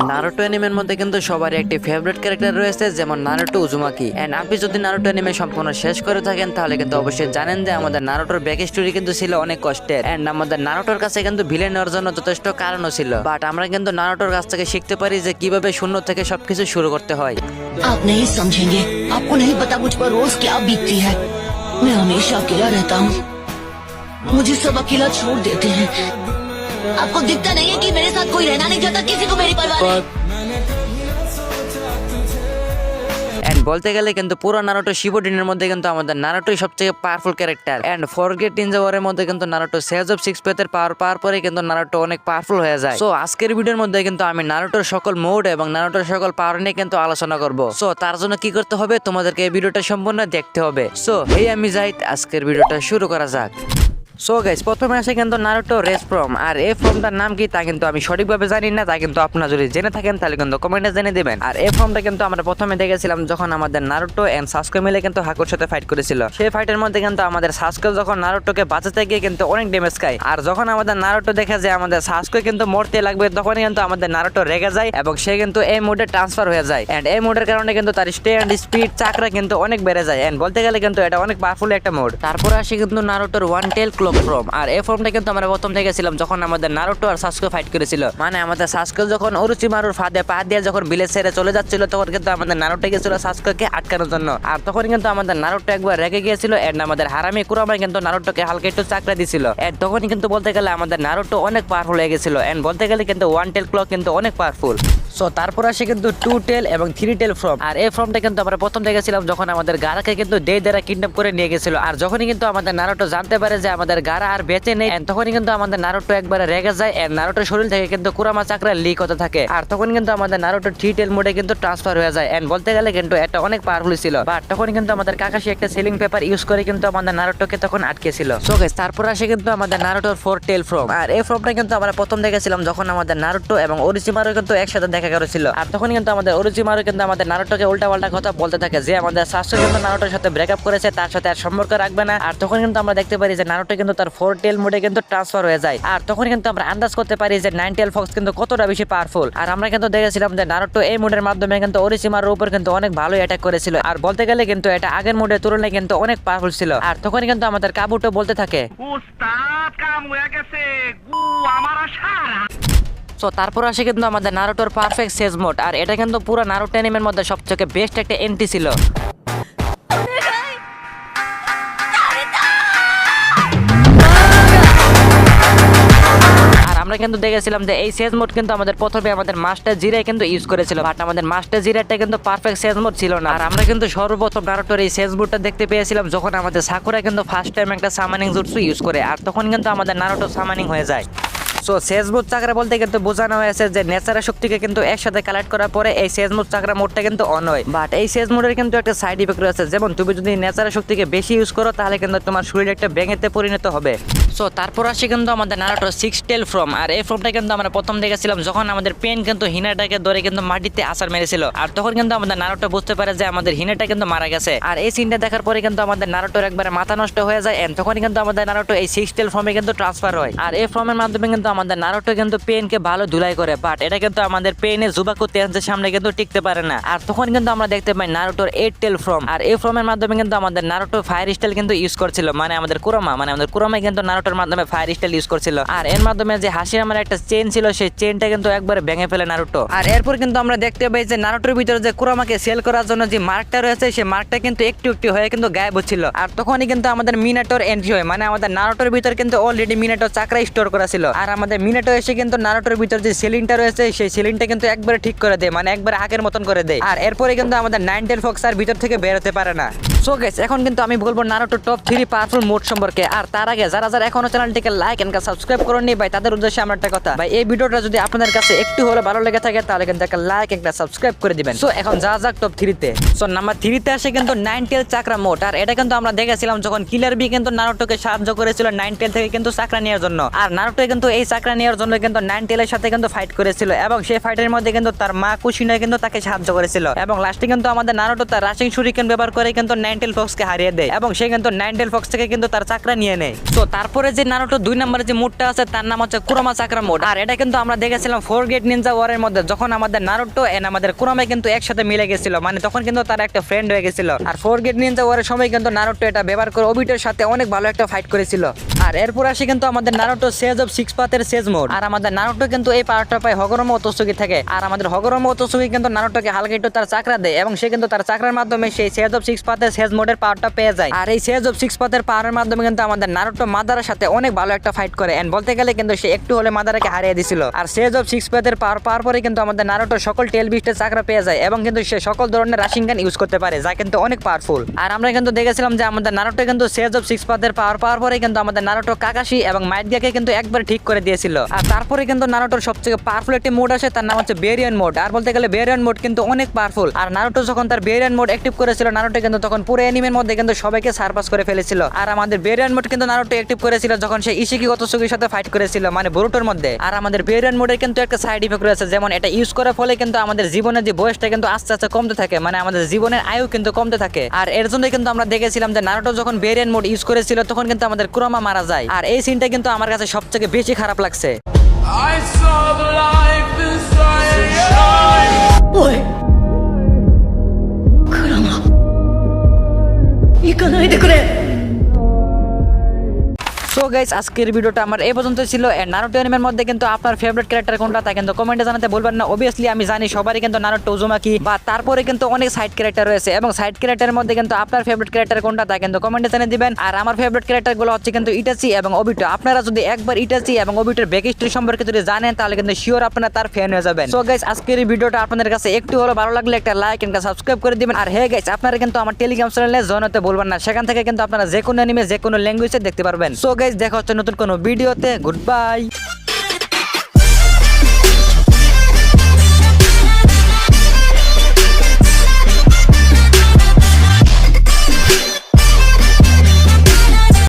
Naruto অ্যানিমের মধ্যে কিন্তু সবারই একটি ফেভারিট ক্যারেক্টার রয়েছে, যেমন নারুটো উজুমাকি। এন্ড আপনি যদি নারুটো অ্যানিমে সম্পূর্ণ শেষ করে থাকেন তাহলে কিন্তু অবশ্যই জানেন যে আমাদের নারুটোর ব্যাক স্টোরি কিন্তু ছিল অনেক কষ্টের। এন্ড আমাদের নারুটোর কাছে কিন্তু ভিলেন হওয়ার জন্য যথেষ্ট কারণও ছিল, বাট আমরা কিন্তু নারুটোর কাছ থেকে শিখতে পারি যে কিভাবে শূন্য থেকে সবকিছু শুরু করতে হয়। आप नहीं समझेंगे, आपको नहीं पता मुझ पर रोज क्या बीतती है। मैं हमेशा अकेला रहता हूँ, मुझे सब अकेला छोड़ देते हैं। आपको दिखता नहीं है कि मेरे साथ कोई रहना नहीं चाहता, किसी को मेरी परवाह नहीं। এন্ড বলতে গেলে কিন্তু পুরো নারুটো শিবুডিনের মধ্যে কিন্তু আমাদের নারুটোই সবথেকে powerful character. And forget ninja ওয়ারের মধ্যে কিন্তু নারুটো সেজ অফ সিক্স পেথের পাওয়ার পাওয়ার পরে কিন্তু নারুটো অনেক পাওয়ারফুল হয়ে যায়। সো আজকের ভিডিওর মধ্যে কিন্তু আমি নারুটোর সকল মোড এবং নারুটোর সকল পাওয়ার নিয়ে কিন্তু আলোচনা করব। সো তার জন্য কি করতে হবে, তোমাদেরকে এই ভিডিওটা সম্পূর্ণ দেখতে হবে। সো এই আমি জাহিদ, আজকের ভিডিওটা শুরু করা যাক। সো গাইস, প্রথমে আসে কিন্তু নারুটো রেস ফর্ম। আর এই ফর্মটার নাম কি তা কিন্তু আমি সঠিকভাবে জানি না, তা কিন্তু আপনারা যদি জেনে থাকেন তাহলে কিন্তু কমেন্টে জেনে দিবেন। আর এই ফর্মটা কিন্তু আমরা প্রথমে দেখেছিলাম যখন আমাদের নারুটো এন্ড সাসুকে মিলে কিন্তু হাকুর সাথে ফাইট করেছিল। সেই ফাইটের মধ্যে কিন্তু আমাদের সাসুকে যখন নারুটোকে বাঁচাতে গিয়ে কিন্তু অনেক ড্যামেজ খায়। আর যখন আমাদের নারুটো দেখে যে আমাদের সাসুকে কিন্তু মরতে লাগবে, তখনই কিন্তু আমাদের নারুটো রেগে যায় এবং সে কিন্তু এই মোডে ট্রান্সফার হয়ে যায়। এন্ড এই মোডের কারণে কিন্তু তার স্ট্যান্ড স্পিড চাকরা কিন্তু অনেক বেড়ে যায়। এন্ড বলতে গেলে কিন্তু এটা অনেক পাওয়ারফুল একটা মোড। তারপরে আসে কিন্তু নারুটোর ওয়ান টেল ক্লক ফর্ম। আর এই ফর্মটা কিন্তু আমরা প্রথম দেখেছিলাম যখন আমাদের নারুটো আর সাসুকে ফাইট করেছিল। মানে আমাদের সাসুকে যখন অরুচিমারুর ফাঁদে পা দিয়ে যখন বিলে ছেড়ে চলে যাচ্ছিল, তখন কিন্তু আমাদের নারুটো গেছিল সাসুকে আটকানোর জন্য। আর তখন কিন্তু আমাদের নারুটো একবার রেগে গিয়েছিল। এন্ড আমাদের হারামি কুরামা কিন্তু নারুটোকে হালকা একটু চাকরা দিছিল। এন্ড তখনই কিন্তু বলতে গেলে আমাদের নারুটো অনেক পাওয়ারফুল হয়ে গেছিল। এন্ড বলতে গেলে কিন্তু ওয়ান টেল ক্লক কিন্তু অনেক পাওয়ারফুল। সো তারপর আসে কিন্তু টু টেল এবং থ্রি টেল ফর্ম। আর এই ফর্মটা কিন্তু আমরা প্রথম দেখেছিলাম যখন আমাদের গারাকে কিন্তু দে দ্বারা কিডন্যাপ করে নিয়ে গেছিল। আর যখনই কিন্তু আমাদের নারুটো জানতে পারে যে আমাদের গারা আর বেঁচে নেই, তখনই কিন্তু আমাদের নারুটো একবারে রেগে যায়। এন্ড নারুটোর শরীর থেকে কিন্তু কুরামা চাকরা লিক হতে থাকে। আর তখন কিন্তু আমাদের নারুটো থ্রি টেল মোডে কিন্তু ট্রান্সফার হয়ে যায়। এন্ড বলতে গেলে কিন্তু এটা অনেক পাওয়ারফুল ছিল। বাট তখন কিন্তু আমাদের কাকাশি একটা সিলিং পেপার ইউজ করে কিন্তু আমাদের নারুটোকে তখন আটকেছিল। সো গাইস, তারপর আসে কিন্তু আমাদের নারুটোর ফোর টেল ফর্ম। আর এই ফর্মটা কিন্তু আমরা প্রথম দেখেছিলাম যখন আমাদের নারুটো এবং অরুচিমারু কিন্তু একসাথে দেখা করেছিল। আর তখন কিন্তু আমাদের অরুচিমারু কিন্তু আমাদের নারুটোকে উল্টাপাল্টা কথা বলতে থাকে যে আমাদের সাসুকে কিন্তু নারুটোর সাথে ব্রেকআপ করেছে, তার সাথে আর সম্পর্ক রাখবে না। আর তখন কিন্তু আমরা দেখতে পারি যে নারুটো কিন্তু তার ফোর টেল মোডে কিন্তু ট্রান্সফার হয়ে যায়। আর তখন কিন্তু আমরা আন্দাজ করতে পারি যে নাইন টেল ফক্স কিন্তু কতটা বেশি পাওয়ারফুল। আর আমরা কিন্তু দেখেছিলাম যে নারুটো এই মোডের মাধ্যমে কিন্তু অরুচিমারুর উপর কিন্তু অনেক ভালো অ্যাটাক করেছিল। আর বলতে গেলে কিন্তু এটা আগের মোডের তুলনায় কিন্তু অনেক পাওয়ারফুল ছিল। আর তখন কিন্তু আমাদের কাবুটো বলতে থাকে উস্তাদ কাম হয়ে গেছে গু আমার সারা। তো তারপর আসে কিন্তু আমাদের নারুটোর পারফেক্ট সেজ মোড। আর এটা কিন্তু পুরো নারুটো অ্যানিমের মধ্যে সবথেকে বেস্ট একটা এন্ট্রি ছিল। আমরা কিন্তু দেখেছিলাম যে এই সেজ মোড কিন্তু আমাদের প্রথমে আমাদের মাস্টার জিরাই কিন্তু ইউজ করেছিল, বাট আমাদের মাস্টার জিরাটা কিন্তু পারফেক্ট সেজ মোড ছিল না। আর আমরা কিন্তু সর্বপ্রথম নারুটোর এই সেজ মোডটা দেখতে পেয়েছিলাম যখন আমাদের সাকুরা কিন্তু ফার্স্ট টাইম একটা সামানিং জুটসু ইউজ করে। আর তখন কিন্তু আমাদের নারুটো সামানিং হয়ে যায়। সো সেজমুড চাকরা বলতে কিন্তু বোঝানো হয়েছে যে নেচারের শক্তিকে কিন্তু একসাথে কালেক্ট করার পরে এই সেজমুড চাকরা মোডটা কিন্তু অন হয়। বাট এই সেজমুডের কিন্তু একটা সাইড ইফেক্ট রয়েছে, যেমন তুমি যদি নেচারের শক্তিকে বেশি ইউজ করো তাহলে কিন্তু তোমার শরীর একটা ব্যাঙেতে পরিণত হবে। সো তারপর আসে কিন্তু আমাদের নারুটো সিক্স টেল ফর্ম। আর এই ফর্মটা কিন্তু আমরা প্রথম দেখেছিলাম যখন আমাদের পেন কিন্তু হিনাটাকে ধরে কিন্তু মাটিতে আছাড় মেরেছিল। আর তখন কিন্তু আমাদের নারুটো বুঝতে পারে যে আমাদের হিনাটা কিন্তু মারা গেছে। আর এই সিনটা দেখার পরে কিন্তু আমাদের নারুটোর একবারে মাথা নষ্ট হয়ে যায়। এন্ড তখন কিন্তু আমাদের নারুটো এই সিক্স টেল ফর্মে কিন্তু ট্রান্সফার হয়। আর এই ফর্মের মাধ্যমে কিন্তু আমাদের নারুটো কিন্তু পেনকে ভালো ধুলাই করে। বাট এটা কিন্তু আমাদের পেনে জুবাকু তেন্সের সামনে কিন্তু টিকতে পারে না। আর তখন কিন্তু আমরা দেখতে পাই নারুটোর এইট টেল ফর্ম। আর এই ফর্মের মাধ্যমে কিন্তু আমাদের নারুটো ফায়ার স্টাইল কিন্তু ইউজ করছিল। মানে আমাদের কুরামা কিন্তু নারুটোর মাধ্যমে ফায়ার স্টাইল ইউজ করছিল। আর এর মাধ্যমে যে হাসিরামার একটা চেন ছিল সেই চেনটা কিন্তু একবারে ভেঙে ফেলে নারুটো। আর এরপর কিন্তু আমরা দেখতে পাই যে নারুটোর ভিতরে যে কুরামাকে সেল করার জন্য যে মার্কটা রয়েছে সেই মার্কটা কিন্তু একটু একটু হয়ে কিন্তু গায়েব হচ্ছিল। আর তখনই কিন্তু আমাদের মিনাটোর এন্ট্রি হয়। মানে আমাদের নারুটোর ভিতরে কিন্তু অলরেডি মিনাটো চাকরা স্টোর করা ছিল। আর আমাদের মিনাটো এসে কিন্তু নারুটোর ভিতর যে সিলিংটা রয়েছে সেই সিলিংটা কিন্তু একবারে ঠিক করে দেয়, মানে একবারে আগের মতন করে দেয়। আর এরপরে কিন্তু আমাদের নাইন টেল ফক্স আর ভিতর থেকে বের হতে পারে না। সো গাইস, এখন কিন্তু আমি বলবো নারুটো টপ 3 পাওয়ারফুল মোড সম্পর্কে। আর তার আগে যারা যারা এখনো চ্যানেলটিকে লাইক এন্ড সাবস্ক্রাইব করেননি ভাই, তাদের উদ্দেশ্যে আমার একটা কথা ভাই, এই ভিডিওটা যদি আপনাদের কাছে একটু হলে ভালো লেগে থাকে তাহলে কিন্তু একটা লাইক একটা সাবস্ক্রাইব করে দিবেন। সো এখন যা যাক টপ 3 তে। সো নাম্বার 3 তে আসে কিন্তু নাইন টেল চাকরা মোড। আর এটা কিন্তু আমরা দেখেছিলাম যখন কিলার বি কিন্তু নারুটোকে সাহায্য করেছিল নাইন টেল থেকে কিন্তু চাকরা নেওয়ার জন্য। আর নারুটো কিন্তু এই চাকরা নেওয়ার জন্য কিন্তু নাইন টেলের সাথে কিন্তু ফাইট করেছিল এবং সেই ফাইটের মধ্যে কিন্তু তার মা কুশিনো কিন্তু তাকে সাহায্য করেছিল এবং লাস্টে কিন্তু আমাদের নারুটো তার রাশিং শুরিকেন ব্যবহার করে কিন্তু নাইন টেল ফক্সকে হারিয়ে দেয় এবং সে কিন্তু নাইন টেল ফক্স থেকে কিন্তু তার চাকরা নিয়ে নেয়। তো তারপরে যে নারুটো 2 নম্বরে যে মুডটা আছে তার নাম হচ্ছে কুরামা চাকরা মোড, আর এটা কিন্তু আমরা দেখেছিলাম ফরগেট নিনজা ওয়ারের মধ্যে যখন আমাদের নারুটো এন্ড আমাদের কুরামা কিন্তু একসাথে মিলে গেছিল, মানে তখন কিন্তু তার একটা ফ্রেন্ড হয়ে গেছিল। আর ফরগেট নিনজা ওয়ারের সময় কিন্তু নারুটো এটা ব্যবহার করে ওবিটোর সাথে অনেক ভালো একটা ফাইট করেছিল। আর এরপর আসে কিন্তু আমাদের নারুটো সেজ অফ 6 পাথের সেজ মোড, আর আমাদের নারুটো কিন্তু এই পাওয়ারটা পায় হগরমা ওতসুগি থেকে, আর আমাদের হগরমা ওতসুগি কিন্তু নারুটোকে হালকা একটু তার চাকরা দেয় এবং সে কিন্তু তার চাকরার মাধ্যমে সেই সেজ অফ 6 পাথের সেজ মোডের পাওয়ারটা পেয়ে যায়। আর এই সেজ অফ 6 পাথের পাওয়ারের মাধ্যমে কিন্তু আমাদের নারুটো মাদারার সাথে অনেক ভালো একটা ফাইট করে এন্ড বলতে গেলে কিন্তু সে একটু হলে মাদারাকে হারিয়ে দিছিল। আর সেজ অফ 6 পাথের পাওয়ার পাওয়ার পরে কিন্তু আমাদের নারুটো সকল টেল বিস্টের চাকরা পেয়ে যায় এবং কিন্তু সে সকল ধরনের রাশিংগান ইউজ করতে পারে, যা কিন্তু অনেক পাওয়ারফুল। আর আমরা কিন্তু দেখেছিলাম যে আমাদের নারুটো কিন্তু সেজ অফ 6 পাথের পাওয়ার পাওয়ার পরে কিন্তু আমাদের নারুটো কাকাশি এবং মাইটগাকে কিন্তু একবার ঠিক করে দিয়েছিল। আর তারপরে কিন্তু নারুটোর সবথেকে পাওয়ারফুল একটি মোড আসে, তার নাম হচ্ছে বেরিয়ান মোড। আর বলতে গেলে বেরিয়ান মোড কিন্তু অনেক পাওয়ারফুল। আর নারুটো যখন তার বেরিয়ান মোড অ্যাক্টিভ করেছিল, নারুটো কিন্তু তখন পুরো অ্যানিমের মধ্যে কিন্তু সবাইকে সারপাস করে ফেলেছিল। আর আমাদের বেরিয়ান মোড কিন্তু নারুটো অ্যাক্টিভ করেছিল যখন সে ইশিকি ওতসুগির সাথে ফাইট করেছিল, মানে বরুটোর মধ্যে। আর আমাদের বেরিয়ান মোডের কিন্তু একটা সাইড ইফেক্ট রয়েছে, যেমন এটা ইউজ করার ফলে কিন্তু আমাদের জীবনের যে বয়সটা কিন্তু আস্তে আস্তে কমতে থাকে, মানে আমাদের জীবনের আয়ু কিন্তু কমতে থাকে। আর এর জন্যই কিন্তু আমরা দেখেছিলাম যে নারুটো যখন বেরিয়ান মোড ইউজ করেছিল তখন কিন্তু আমাদের কুরামা মারা যায়। আর এই সিনটা কিন্তু আমার কাছে সবথেকে বেশি খারাপ লাগছে। I saw the life inside your eyes. ओए कुरामा इकानाई दे कुरे। সো গাইস, আজকের ভিডিওটা আমার এই পর্যন্ত ছিল। নারুটো অ্যানিমের মধ্যে কিন্তু আপনার ফেভারিট ক্যারেক্টার কোনটা তা কিন্তু কমেন্টে জানাতে ভুলবেন না। অবভিয়াসলি আমি জানি সবারই কিন্তু নারুটো উজুমাকি বা তারপরে কিন্তু অনেক সাইড ক্যারেক্টার রয়েছে এবং সাইড ক্যারেক্টারের মধ্যে কিন্তু আপনার ফেভারিট ক্যারেক্টার কোনটা তা কিন্তু কমেন্টে জানিয়ে দিবেন। আর আমার ফেভারিট ক্যারেক্টারগুলো হচ্ছে কিন্তু ইটাচি এবং ওবিটো। আপনারা যদি একবার ইটাচি এবং ওবিটোর ব্যাক স্টোরি সম্পর্কে যদি জানেন তাহলে কিন্তু শিওর আপনারা তার ফ্যান হয়ে যাবেন। সো গাইস, আজকের এই ভিডিওটা আপনাদের কাছে একটু হলো ভালো লাগলে একটা লাইক এন্ড সাবস্ক্রাইব করে দিবেন। আর হ্যাঁ গাইস, আপনারা কিন্তু আমার টেলিগ্রাম চ্যানেলে জয়েন হতে ভুলবেন না, সেখান থেকে কিন্তু আপনারা যে কোনো অ্যানিমে যে কোনো ল্যাঙ্গুয়েজে দেখতে পারবেন। সো গাইস, দেখা হচ্ছে নতুন কোনো ভিডিওতে। Good bye.